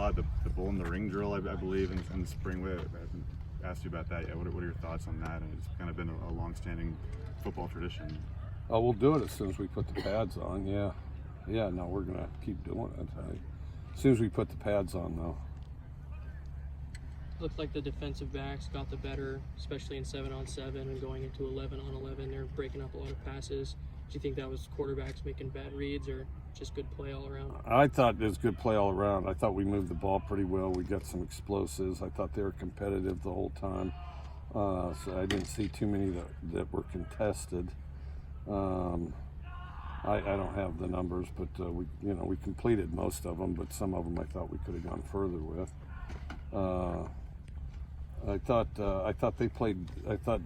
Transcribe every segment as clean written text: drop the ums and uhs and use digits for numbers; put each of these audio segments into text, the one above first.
saw the bull in the ring drill, I believe, in the spring. I haven't asked you about that yet. What are your thoughts on that? And it's kind of been a long-standing football tradition. Oh, we'll do it as soon as we put the pads on. Yeah, no, we're gonna keep doing it. As soon as we put the pads on, though. Looks like the defensive backs got the better, especially in 7-on-7 and going into 11-on-11. They're breaking up a lot of passes. Do you think that was quarterbacks making bad reads or just good play all around? I thought it was good play all around. I thought we moved the ball pretty well. We got some explosives. I thought they were competitive the whole time. So I didn't see too many that were contested. I don't have the numbers, but we completed most of them. But some of them I thought we could have gone further with. I thought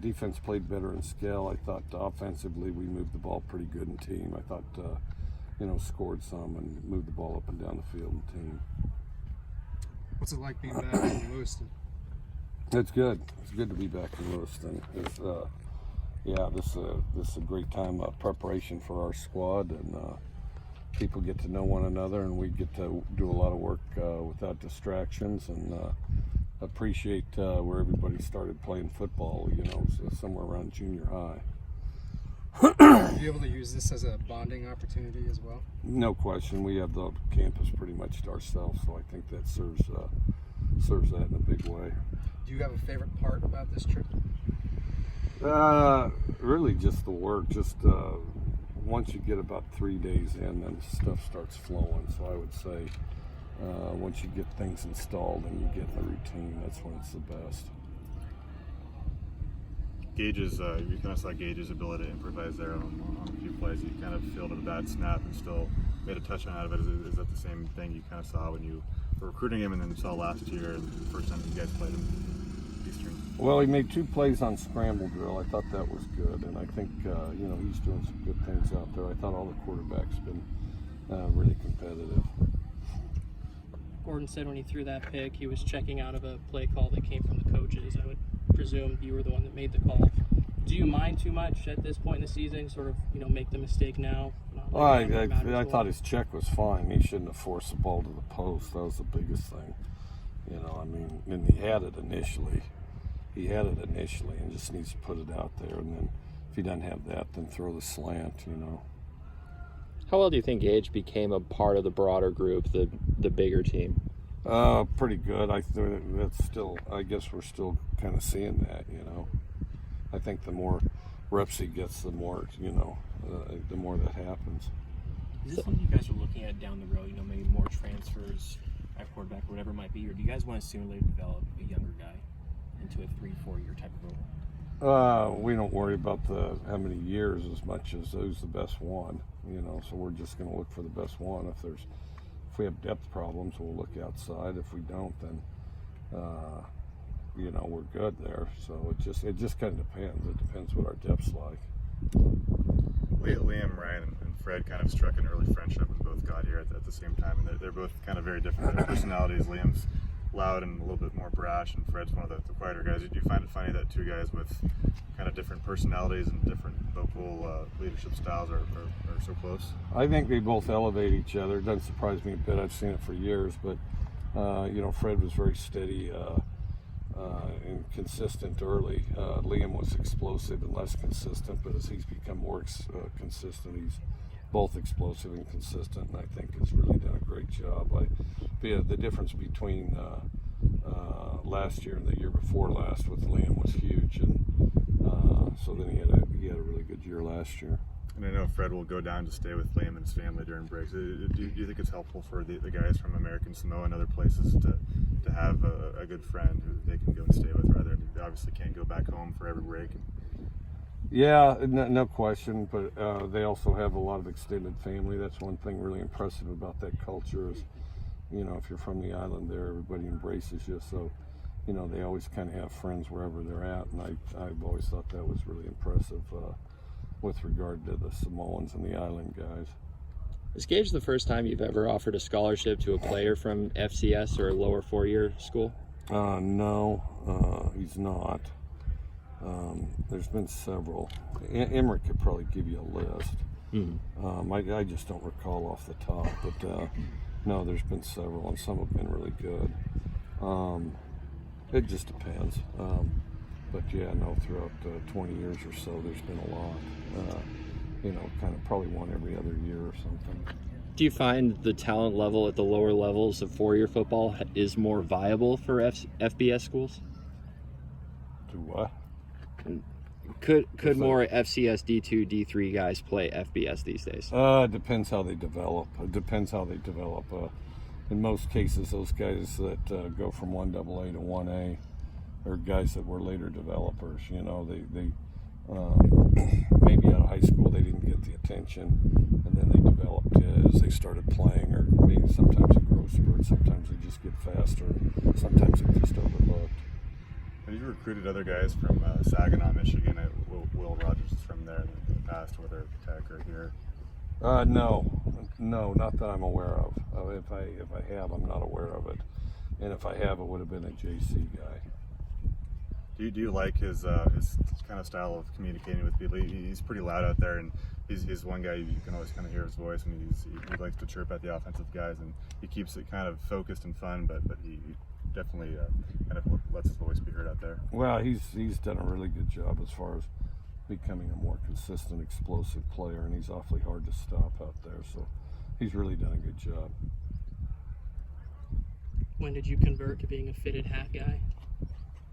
defense played better in scale. I thought offensively we moved the ball pretty good in team. I thought scored some and moved the ball up and down the field in team. What's it like being back in Lewiston? It's good. It's good to be back in Lewiston. This is a great time of preparation for our squad, and people get to know one another, and we get to do a lot of work without distractions, and appreciate where everybody started playing football, somewhere around junior high. Are you able to use this as a bonding opportunity as well? No question. We have the campus pretty much to ourselves, so I think that serves that in a big way. Do you have a favorite part about this trip? Really just the work. Just once you get about 3 days in, then stuff starts flowing. So I would say once you get things installed and you get in the routine, that's when it's the best. Gage's, you kind of saw Gage's ability to improvise there on a few plays. You kind of fielded a bad snap and still made a touchdown out of it. Is that the same thing you kind of saw when you were recruiting him and then saw last year and the first time you guys played him Eastern? Well, he made 2 plays on scramble drill. I thought that was good, and I think he's doing some good things out there. I thought all the quarterbacks been really competitive. Gordon said when he threw that pick, he was checking out of a play call that came from the coaches. I would presume you were the one that made the call. Do you mind too much at this point in the season, sort of, make the mistake now? I thought his check was fine. He shouldn't have forced the ball to the post. That was the biggest thing. And he had it initially. And just needs to put it out there. And then if he doesn't have that, then throw the slant, How well do you think Gage became a part of the broader group, the bigger team? Pretty good. I guess we're still kind of seeing that, I think the more reps he gets, the more, the more that happens. Is this something you guys are looking at down the road, maybe more transfers at quarterback, whatever it might be, or do you guys want to sooner or later develop a younger guy into a 3-4 year type of role? We don't worry about how many years as much as who's the best one, so we're just going to look for the best one. If we have depth problems, we'll look outside. If we don't, then we're good there. So it just kind of depends. It depends what our depth's like. Liam, Ryan, and Fred kind of struck an early friendship and both got here at the same time, and they're both kind of very different. Their personalities. Liam's loud and a little bit more brash, and Fred's one of the quieter guys. Do you find it funny that 2 guys with kind of different personalities and different vocal leadership styles are so close? I think they both elevate each other. It doesn't surprise me a bit. I've seen it for years, but Fred was very steady and consistent early. Liam was explosive and less consistent, but as he's become more consistent, he's both explosive and consistent, and I think has really done a great job. The difference between last year and the year before last with Liam was huge, and so then he had a really good year last year. And I know Fred will go down to stay with Liam and his family during breaks. Do you think it's helpful for the guys from American Samoa and other places to have a good friend who they can go and stay with rather? They obviously can't go back home for every break. Yeah, no question, but they also have a lot of extended family. That's one thing really impressive about that culture is, if you're from the island there, everybody embraces you. So, they always kind of have friends wherever they're at, and I've always thought that was really impressive with regard to the Samoans and the island guys. Is Gage the first time you've ever offered a scholarship to a player from FCS or a lower 4-year school? No, he's not. There's been several. Emmerich could probably give you a list. I just don't recall off the top. But No, there's been several, and some have been really good. It just depends. But yeah, no, throughout 20 years or so, there's been a lot. Kind of probably one every other year or something. Do you find the talent level at the lower levels of 4-year football is more viable for FBS schools? Do what? Could more FCS D2, D3 guys play FBS these days? It depends how they develop. In most cases, those guys that go from 1AA to 1A are guys that were later developers. They maybe out of high school they didn't get the attention, and then they developed as they started playing, or maybe sometimes it grows spurt, sometimes they just get faster, sometimes they're just overlooked. Have you recruited other guys from Saginaw, Michigan? Will Rogers is from there in the past, whether Tech or here. No, not that I'm aware of. If I have, I'm not aware of it. And if I have, it would have been a JC guy. Do you like his kind of style of communicating with people? He's pretty loud out there, and he's one guy you can always kind of hear his voice, and he likes to chirp at the offensive guys, and he keeps it kind of focused and fun, but he definitely kind of lets his voice be heard out there. Well, he's done a really good job as far as becoming a more consistent, explosive player, and he's awfully hard to stop out there. So he's really done a good job. When did you convert to being a fitted hat guy?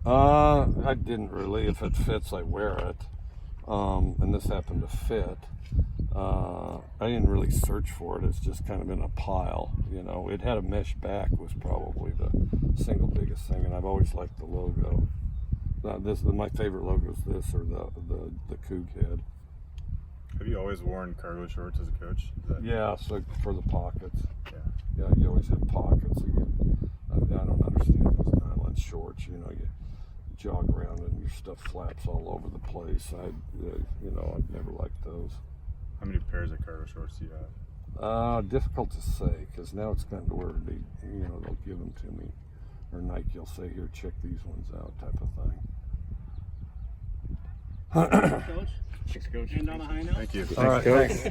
I didn't really. If it fits, I wear it. And this happened to fit. I didn't really search for it. It's just kind of in a pile. It had a mesh back was probably the single biggest thing, and I've always liked the logo. My favorite logo is this, or the Coug head. Have you always worn cargo shorts as a coach? Yeah, so for the pockets. Yeah. Yeah, you always have pockets. I don't understand those nylon shorts. You jog around and your stuff flaps all over the place. I've never liked those. How many pairs of cargo shorts do you have? Difficult to say, because now it's gotten to where they'll give them to me, or Nike will say, "Here, check these ones out," type of thing. Coach. Thanks, Coach. And on a high note. Thank you. All right, thanks.